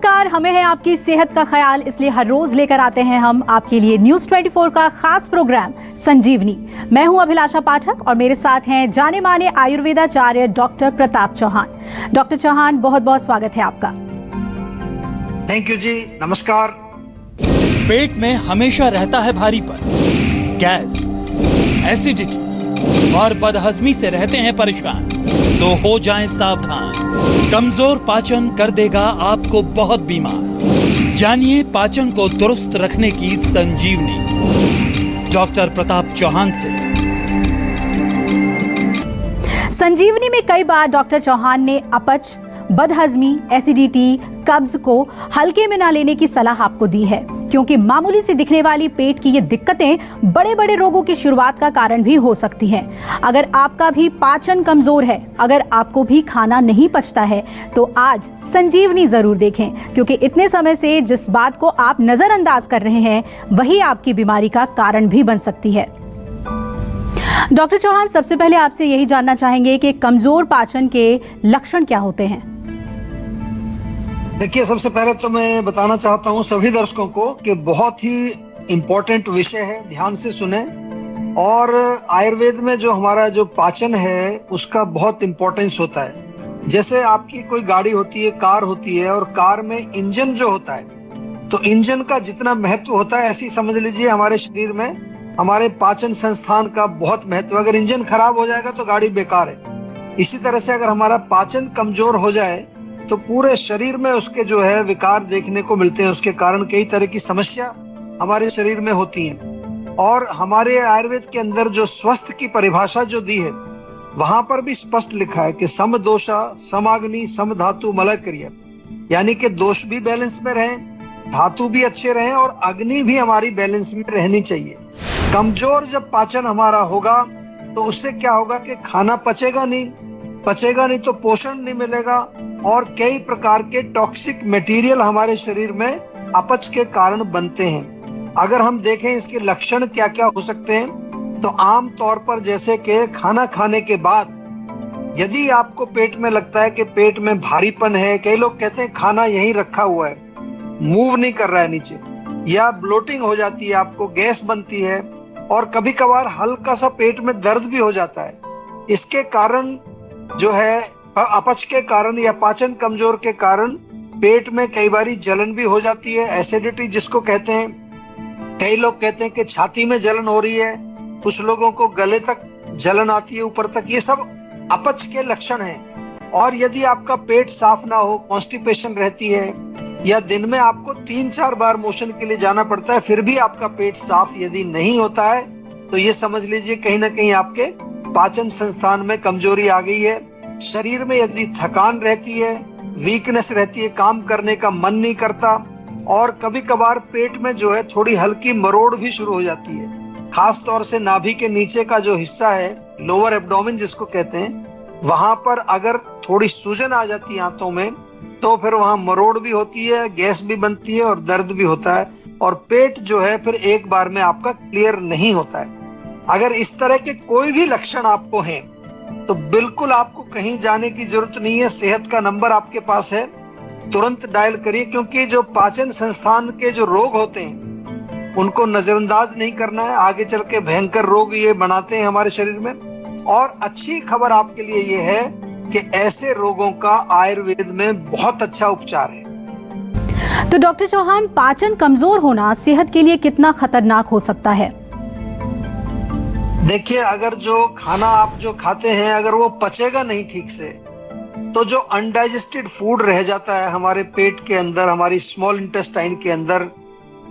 नमस्कार, हमें है आपकी सेहत का ख्याल, इसलिए हर रोज लेकर आते हैं हम आपके लिए न्यूज 24 का खास प्रोग्राम संजीवनी। मैं हूं अभिलाषा पाठक और मेरे साथ हैं जाने माने आयुर्वेदाचार्य डॉक्टर प्रताप चौहान। डॉक्टर चौहान, बहुत बहुत स्वागत है आपका। थैंक यू जी, नमस्कार। पेट में हमेशा रहता है भारीपन, गैस, एसिडिटी और बदहजमी से रहते हैं परेशान, तो हो जाएं सावधान। कमजोर पाचन कर देगा आपको बहुत बीमार। जानिए पाचन को दुरुस्त रखने की संजीवनी डॉक्टर प्रताप चौहान से। संजीवनी में कई बार डॉक्टर चौहान ने अपच, बदहजमी, एसिडिटी, कब्ज को हल्के में ना लेने की सलाह आपको दी है, क्योंकि मामूली सी दिखने वाली पेट की ये दिक्कतें बड़े बड़े रोगों की शुरुआत का कारण भी हो सकती हैं। अगर आपका भी पाचन कमजोर है, अगर आपको भी खाना नहीं पचता है, तो आज संजीवनी जरूर देखें, क्योंकि इतने समय से जिस बात को आप नजरअंदाज कर रहे हैं वही आपकी बीमारी का कारण भी बन सकती है। डॉक्टर चौहान, सबसे पहले आपसे यही जानना चाहेंगे कि कमजोर पाचन के लक्षण क्या होते हैं? देखिए, सबसे पहले तो मैं बताना चाहता हूँ सभी दर्शकों को कि बहुत ही इम्पोर्टेंट विषय है, ध्यान से सुने। और आयुर्वेद में जो हमारा जो पाचन है उसका बहुत इम्पोर्टेंस होता है। जैसे आपकी कोई गाड़ी होती है, कार होती है, और कार में इंजन जो होता है, तो इंजन का जितना महत्व होता है, ऐसी समझ लीजिए हमारे शरीर में हमारे पाचन संस्थान का बहुत महत्व। अगर इंजन खराब हो जाएगा तो गाड़ी बेकार है। इसी तरह से अगर हमारा पाचन कमजोर हो जाए तो पूरे शरीर में उसके जो है विकार देखने को मिलते हैं। उसके कारण कई तरह की समस्या हमारे शरीर में होती हैं। और हमारे आयुर्वेद के अंदर जो स्वस्थ की परिभाषा जो दी है, वहां पर भी स्पष्ट लिखा है कि सम दोषा समाग्नि सम धातु मलय क्रिया, यानी कि दोष भी बैलेंस में रहे, धातु भी अच्छे रहे और अग्नि भी हमारी बैलेंस में रहनी चाहिए। कमजोर जब पाचन हमारा होगा तो उससे क्या होगा कि खाना पचेगा नहीं तो पोषण नहीं मिलेगा, और कई प्रकार के टॉक्सिक मटेरियल हमारे शरीर में अपच के कारण बनते हैं। अगर हम देखें इसके लक्षण क्या क्या हो सकते हैं, तो आम तौर पर जैसे कि खाना खाने के बाद यदि आपको पेट में लगता है कि पेट में भारीपन है, कई लोग कहते हैं खाना यहीं रखा हुआ है, मूव नहीं कर रहा है नीचे, या ब्लोटिंग हो जाती है, आपको गैस बनती है, और कभी कभार हल्का सा पेट में दर्द भी हो जाता है। इसके कारण जो है अपच के कारण या पाचन कमजोर के कारण पेट में कई बारी जलन भी हो जाती है, एसिडिटी जिसको कहते हैं। कई लोग कहते हैं कि छाती में जलन हो रही है, कुछ लोगों को गले तक जलन आती है, ऊपर तक। ये सब अपच के लक्षण हैं। और यदि आपका पेट साफ ना हो, कॉन्स्टिपेशन रहती है, या दिन में आपको 3-4 बार मोशन के लिए जाना पड़ता है, फिर भी आपका पेट साफ यदि नहीं होता है, तो ये समझ लीजिए कहीं ना कहीं आपके पाचन संस्थान में कमजोरी आ गई है। शरीर में यदि थकान रहती है, वीकनेस रहती है, काम करने का मन नहीं करता, और कभी कभार पेट में जो है थोड़ी हल्की मरोड़ भी शुरू हो जाती है। खास तौर से नाभि के नीचे का जो हिस्सा है, लोअर एब्डोमेन जिसको कहते हैं, वहां पर अगर थोड़ी सूजन आ जाती है आंतों में, तो फिर वहां मरोड़ भी होती है, गैस भी बनती है और दर्द भी होता है, और पेट जो है फिर एक बार में आपका क्लियर नहीं होता है। अगर इस तरह के कोई भी लक्षण आपको हैं, तो बिल्कुल आपको कहीं जाने की जरूरत नहीं है। सेहत का नंबर आपके पास है, तुरंत डायल करिए, क्योंकि जो पाचन संस्थान के जो रोग होते हैं उनको नजरअंदाज नहीं करना है। आगे चल के भयंकर रोग ये बनाते हैं हमारे शरीर में। और अच्छी खबर आपके लिए ये है कि ऐसे रोगों का आयुर्वेद में बहुत अच्छा उपचार है। तो डॉक्टर चौहान, पाचन कमजोर होना सेहत के लिए कितना खतरनाक हो सकता है? देखिए, अगर जो खाना आप जो खाते हैं अगर वो पचेगा नहीं ठीक से, तो जो अनडाइजेस्टेड फूड रह जाता है हमारे पेट के अंदर, हमारी स्मॉल इंटेस्टाइन के अंदर,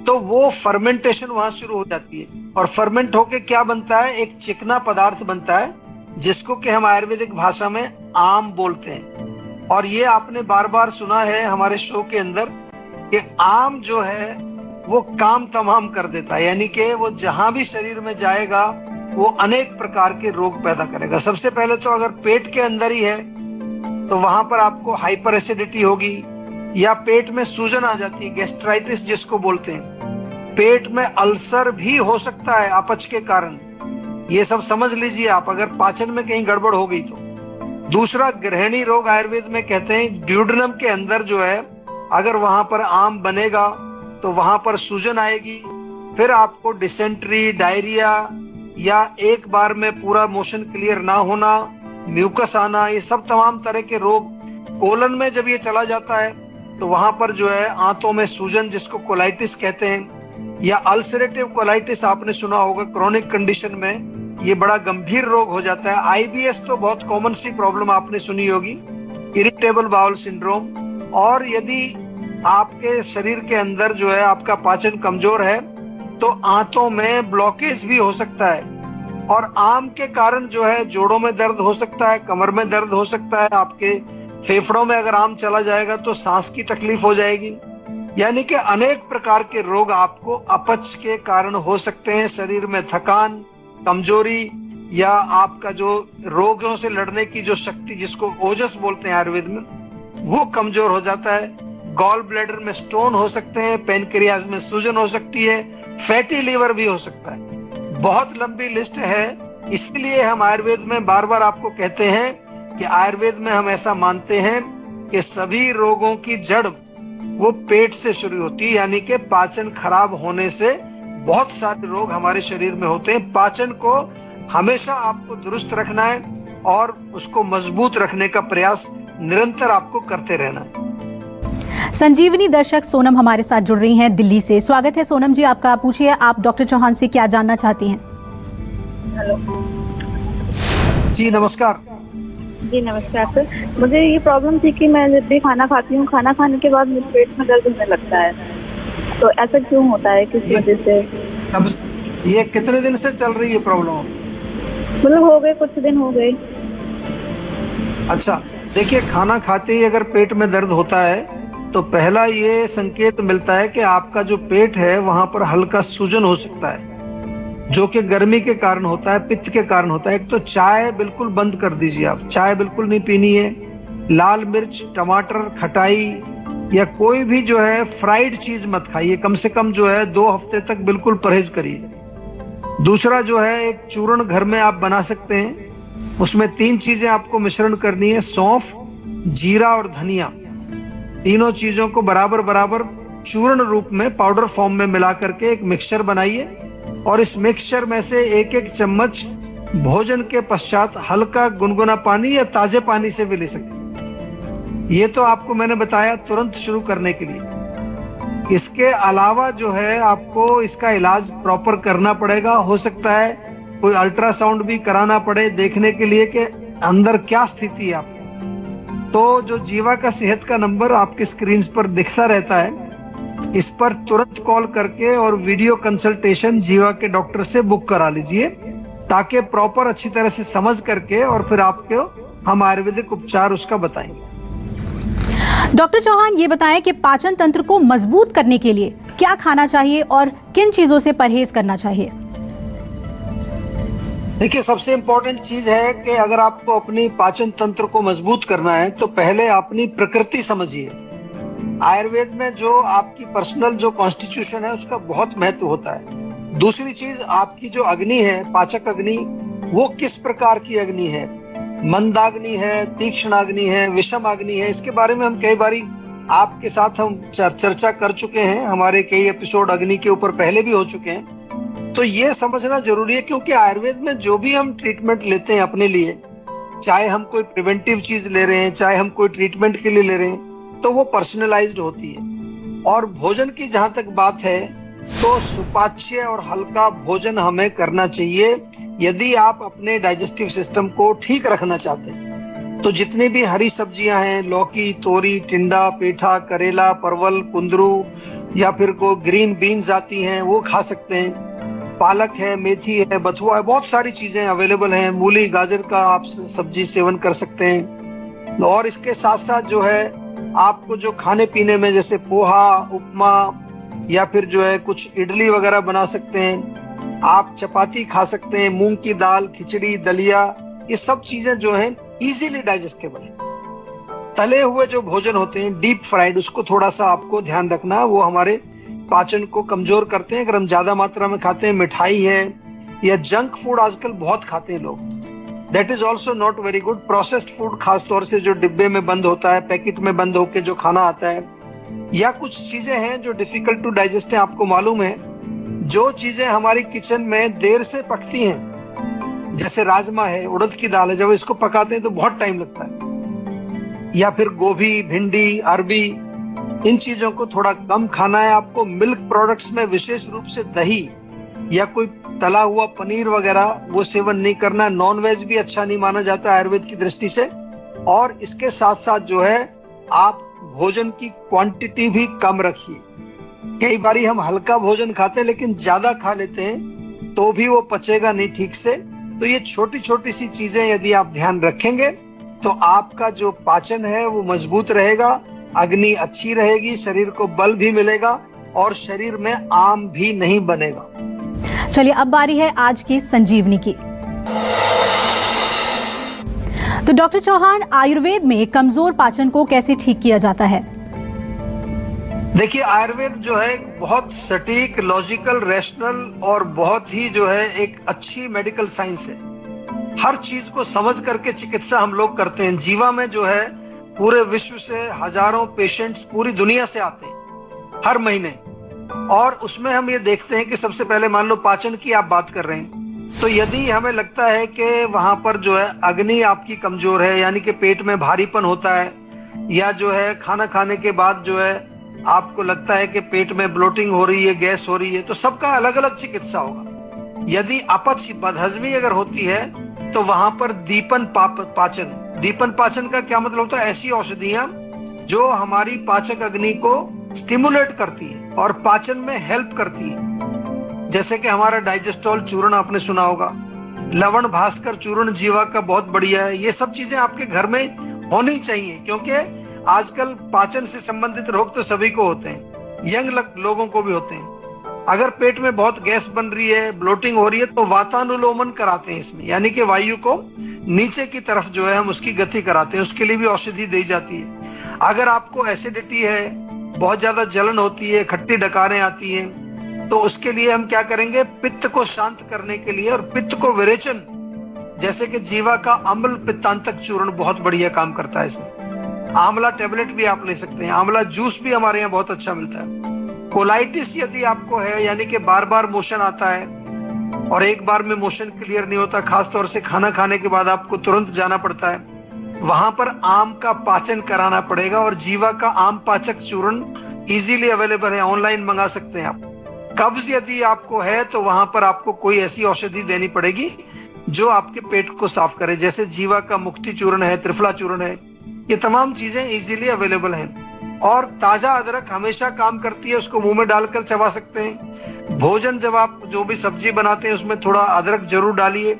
तो वो फर्मेंटेशन वहां शुरू हो जाती है। और फर्मेंट होके क्या बनता है, एक चिकना पदार्थ बनता है, जिसको कि हम आयुर्वेदिक भाषा में आम बोलते हैं। और ये आपने बार बार सुना है हमारे शो के अंदर कि आम जो है वो काम तमाम कर देता है, यानी कि वो जहां भी शरीर में जाएगा वो अनेक प्रकार के रोग पैदा करेगा। सबसे पहले तो अगर पेट के अंदर ही है तो वहां पर आपको हाइपर एसिडिटी होगी, या पेट में सूजन आ जाती है, गैस्ट्राइटिस जिसको बोलते हैं। पेट में अल्सर भी हो सकता है अपच के कारण। ये सब समझ लीजिए आप, अगर पाचन में कहीं गड़बड़ हो गई तो। दूसरा, गृहिणी रोग आयुर्वेद में कहते हैं, ड्यूडेनम के अंदर जो है अगर वहां पर आम बनेगा तो वहां पर सूजन आएगी, फिर आपको डिसेंट्री, डायरिया या एक बार में पूरा मोशन क्लियर ना होना, म्यूकस आना, ये सब तमाम तरह के रोग। कोलन में जब ये चला जाता है तो वहां पर जो है आंतों में सूजन, जिसको कोलाइटिस कहते हैं, या अल्सरेटिव कोलाइटिस आपने सुना होगा, क्रोनिक कंडीशन में ये बड़ा गंभीर रोग हो जाता है। आईबीएस तो बहुत कॉमन सी प्रॉब्लम आपने सुनी होगी, इरिटेबल बाउल सिंड्रोम। और यदि आपके शरीर के अंदर जो है आपका पाचन कमजोर है तो आंतों में ब्लॉकेज भी हो सकता है, और आम के कारण जो है जोड़ों में दर्द हो सकता है, कमर में दर्द हो सकता है, आपके फेफड़ों में अगर आम चला जाएगा तो सांस की तकलीफ हो जाएगी। यानी कि अनेक प्रकार के रोग आपको अपच के कारण हो सकते हैं। शरीर में थकान, कमजोरी, या आपका जो रोगों से लड़ने की जो शक्ति, जिसको ओजस बोलते हैं आयुर्वेद में, वो कमजोर हो जाता है। गॉल ब्लैडर में स्टोन हो सकते हैं, पेनक्रियाज में सूजन हो सकती है, फैटी लीवर भी हो सकता है। बहुत लंबी लिस्ट है, इसलिए हम आयुर्वेद में बार बार आपको कहते हैं कि आयुर्वेद में हम ऐसा मानते हैं कि सभी रोगों की जड़ वो पेट से शुरू होती है, यानी कि पाचन खराब होने से बहुत सारे रोग हमारे शरीर में होते हैं। पाचन को हमेशा आपको दुरुस्त रखना है और उसको मजबूत रखने का प्रयास निरंतर आपको करते रहना है। संजीवनी दर्शक सोनम हमारे साथ जुड़ रही हैं दिल्ली से। स्वागत है सोनम जी आपका। पूछिए, आप डॉक्टर चौहान से क्या जानना चाहती हैं? हेलो जी नमस्कार। जी नमस्कार सर। मुझे ये प्रॉब्लम थी कि मैं जब भी खाना खाती हूँ, खाना खाने के बाद मेरे पेट में दर्द होने लगता है, तो ऐसा क्यों होता है, किस वजह से? अब ये कितने दिन से चल रही है प्रॉब्लम? मतलब हो गए, कुछ दिन हो गए। अच्छा, देखिए, खाना खाते ही अगर पेट में दर्द होता है तो पहला ये संकेत मिलता है कि आपका जो पेट है वहां पर हल्का सूजन हो सकता है, जो कि गर्मी के कारण होता है, पित्त के कारण होता है। एक तो चाय बिल्कुल बंद कर दीजिए, आप चाय बिल्कुल नहीं पीनी है। लाल मिर्च, टमाटर, खटाई या कोई भी जो है फ्राइड चीज मत खाइए, कम से कम जो है 2 हफ्ते तक बिल्कुल परहेज करिए। दूसरा जो है, एक चूर्ण घर में आप बना सकते हैं, उसमें 3 चीजें आपको मिश्रण करनी है, सौंफ, जीरा और धनिया। तीनों चीजों को बराबर बराबर चूर्ण रूप में पाउडर फॉर्म में मिला करके एक मिक्सचर बनाइए, और इस मिक्सचर में से 1-1 चम्मच भोजन के पश्चात हल्का गुनगुना पानी या ताजे पानी से भी ले सकते हैं। ये तो आपको मैंने बताया तुरंत शुरू करने के लिए। इसके अलावा जो है आपको इसका इलाज प्रॉपर करना पड़ेगा। हो सकता है कोई अल्ट्रासाउंड भी कराना पड़े, देखने के लिए कि अंदर क्या स्थिति है आपको। तो जो जीवा का सेहत का नंबर आपकी स्क्रीन पर दिखता रहता है, इस पर तुरंत कॉल करके और वीडियो कंसल्टेशन जीवा के डॉक्टर से बुक करा लीजिए, ताकि प्रॉपर अच्छी तरह से समझ करके और फिर आपको हम आयुर्वेदिक उपचार उसका बताएंगे। डॉक्टर चौहान, ये बताएं कि पाचन तंत्र को मजबूत करने के लिए क्या खाना चाहिए और किन चीजों से परहेज करना चाहिए? देखिए, सबसे इम्पोर्टेंट चीज है कि अगर आपको अपनी पाचन तंत्र को मजबूत करना है तो पहले अपनी प्रकृति समझिए। आयुर्वेद में जो आपकी पर्सनल जो कॉन्स्टिट्यूशन है उसका बहुत महत्व होता है। दूसरी चीज, आपकी जो अग्नि है, पाचक अग्नि, वो किस प्रकार की अग्नि है, मंदाग्नि है, तीक्ष्ण अग्नि है, विषम अग्नि है, इसके बारे में हम कई बारी आपके साथ हम चर्चा कर चुके हैं। हमारे कई एपिसोड अग्नि के ऊपर पहले भी हो चुके हैं। तो ये समझना जरूरी है, क्योंकि आयुर्वेद में जो भी हम ट्रीटमेंट लेते हैं अपने लिए, चाहे हम कोई प्रिवेंटिव चीज ले रहे हैं, चाहे हम कोई ट्रीटमेंट के लिए ले रहे हैं, तो वो पर्सनलाइज्ड होती है। और भोजन की जहां तक बात है तो सुपाच्य और हल्का भोजन हमें करना चाहिए यदि आप अपने डाइजेस्टिव सिस्टम को ठीक रखना चाहते हैं। तो जितनी भी हरी सब्जियां हैं, लौकी, तोरी, टिंडा, पेठा, करेला, परवल, कुंदरू या फिर को ग्रीन बीन्स आती हैं, वो खा सकते हैं। पालक है, मेथी है, बथुआ है, बहुत सारी चीजें अवेलेबल हैं। मूली, गाजर का आप सब्जी सेवन कर सकते हैं। और इसके साथ साथ जो है आपको जो खाने पीने में, जैसे पोहा, उपमा या फिर जो है कुछ इडली वगैरह बना सकते हैं, आप चपाती खा सकते हैं, मूंग की दाल, खिचड़ी, दलिया, ये सब चीजें जो हैं इजीली डाइजेस्टेबल है। तले हुए जो भोजन होते हैं, डीप फ्राइड, उसको थोड़ा सा आपको ध्यान रखना, वो हमारे पाचन को कमजोर करते हैं अगर हम ज्यादा मात्रा में खाते हैं। मिठाई है या जंक फूड आजकल बहुत खाते हैं लोग, that is also not very good. Processed food, खासतौर से जो डिब्बे में बंद होता है, पैकेट में बंद होके जो खाना आता है, या कुछ चीजें हैं जो डिफिकल्ट टू डाइजेस्ट है, आपको मालूम है, जो चीजें हमारी किचन में देर से पकती हैं, जैसे राजमा है, उड़द की दाल है, जब इसको पकाते हैं तो बहुत टाइम लगता है, या फिर गोभी, भिंडी, अरबी, इन चीजों को थोड़ा कम खाना है आपको। मिल्क प्रोडक्ट्स में विशेष रूप से दही या कोई तला हुआ पनीर वगैरह वो सेवन नहीं करना। नॉन वेज भी अच्छा नहीं माना जाता आयुर्वेद की दृष्टि से। और इसके साथ साथ जो है आप भोजन की क्वांटिटी भी कम रखिए। कई बारी हम हल्का भोजन खाते हैं लेकिन ज्यादा खा लेते हैं तो भी वो पचेगा नहीं ठीक से। तो ये छोटी छोटी सी चीजें यदि आप ध्यान रखेंगे तो आपका जो पाचन है वो मजबूत रहेगा, अग्नि अच्छी रहेगी, शरीर को बल भी मिलेगा और शरीर में आम भी नहीं बनेगा। चलिए अब बारी है आज की संजीवनी की। तो डॉक्टर चौहान, आयुर्वेद में कमजोर पाचन को कैसे ठीक किया जाता है? देखिए, आयुर्वेद जो है एक बहुत सटीक, लॉजिकल, रैशनल और बहुत ही जो है एक अच्छी मेडिकल साइंस है। हर चीज को समझ करके चिकित्सा हम लोग करते हैं। जीवा में जो है पूरे विश्व से हजारों पेशेंट्स पूरी दुनिया से आते हैं हर महीने, और उसमें हम ये देखते हैं कि सबसे पहले मान लो पाचन की आप बात कर रहे हैं, तो यदि हमें लगता है कि वहां पर जो है अग्नि आपकी कमजोर है, यानी कि पेट में भारीपन होता है, या जो है खाना खाने के बाद जो है आपको लगता है कि पेट में ब्लोटिंग हो रही है, गैस हो रही है, तो सबका अलग अलग चिकित्सा होगा। यदि अपच, बदहजमी अगर होती है तो वहां पर दीपन पाचन, दीपन पाचन का क्या मतलब होता है? ऐसी औषधियां जो हमारी पाचक अग्नि को स्टिमुलेट करती है और पाचन में हेल्प करती है। जैसे कि हमारा डाइजेस्टोल चूर्ण आपने सुना होगा, लवण भास्कर चूर्ण जीवा का बहुत बढ़िया है। ये सब चीजें आपके घर में होनी चाहिए, क्योंकि आजकल पाचन से संबंधित रोग तो सभी को होते हैं, यंग लोगों को भी होते हैं। अगर पेट में बहुत गैस बन रही है, ब्लोटिंग हो रही है, तो वातानुलोमन कराते हैं इसमें, यानी कि वायु को नीचे की तरफ जो है हम उसकी गति कराते हैं, उसके लिए भी औषधि दी जाती है। अगर आपको एसिडिटी है, बहुत ज्यादा जलन होती है, खट्टी डकारें आती हैं, तो उसके लिए हम क्या करेंगे? पित्त को शांत करने के लिए और पित्त को विरेचन, जैसे कि जीवा का अम्ल पित्तांतक चूर्ण बहुत बढ़िया काम करता है इसमें। आंवला टेबलेट भी आप ले सकते हैं, आंवला जूस भी हमारे यहाँ बहुत अच्छा मिलता है। कोलाइटिस यदि आपको है, यानी कि बार बार मोशन आता है और एक बार में मोशन क्लियर नहीं होता, खासतौर से खाना खाने के बाद आपको तुरंत जाना पड़ता है, वहां पर आम का पाचन कराना पड़ेगा। और जीवा का आम पाचक चूर्ण इजीली अवेलेबल है, ऑनलाइन मंगा सकते हैं आप। कब्ज यदि आपको है तो वहां पर आपको कोई ऐसी औषधि देनी पड़ेगी जो आपके पेट को साफ करे, जैसे जीवा का मुक्ति चूर्ण है, त्रिफला चूर्ण है। ये तमाम चीजें इजीली अवेलेबल हैं। और ताजा अदरक हमेशा काम करती है, उसको मुंह में डालकर चबा सकते हैं। भोजन जब आप जो भी सब्जी बनाते हैं उसमें थोड़ा अदरक जरूर डालिए,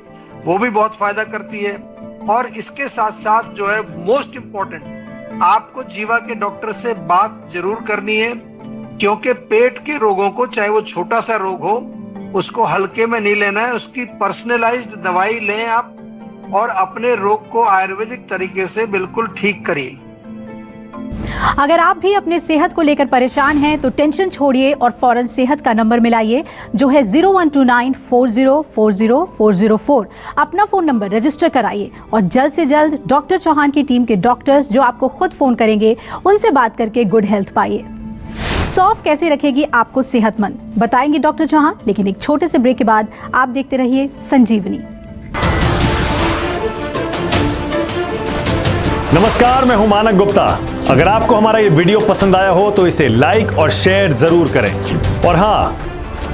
वो भी बहुत फायदा करती है। और इसके साथ साथ जो है मोस्ट इम्पोर्टेंट, आपको जीवा के डॉक्टर से बात जरूर करनी है, क्योंकि पेट के रोगों को, चाहे वो छोटा सा रोग हो, उसको हल्के में नहीं लेना है। उसकी पर्सनलाइज्ड दवाई लें आप और अपने रोग को आयुर्वेदिक तरीके से बिल्कुल ठीक करिए। अगर आप भी अपने सेहत को लेकर परेशान हैं तो टेंशन छोड़िए और फौरन सेहत का नंबर मिलाइए, जो है 012940404004। अपना फोन नंबर रजिस्टर कराइए और जल्द से जल्द डॉक्टर चौहान की टीम के डॉक्टर्स जो आपको खुद फोन करेंगे, उनसे बात करके गुड हेल्थ पाइए। सौंफ कैसे रखेगी आपको सेहतमंद, बताएंगे डॉक्टर चौहान, लेकिन एक छोटे से ब्रेक के बाद। आप देखते रहिए संजीवनी। नमस्कार, मैं हूं मानक गुप्ता। अगर आपको हमारा ये वीडियो पसंद आया हो तो इसे लाइक और शेयर जरूर करें, और हाँ,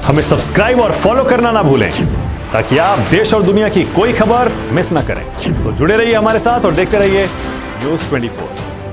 हमें सब्सक्राइब और फॉलो करना ना भूलें, ताकि आप देश और दुनिया की कोई खबर मिस ना करें। तो जुड़े रहिए हमारे साथ और देखते रहिए न्यूज़ 24।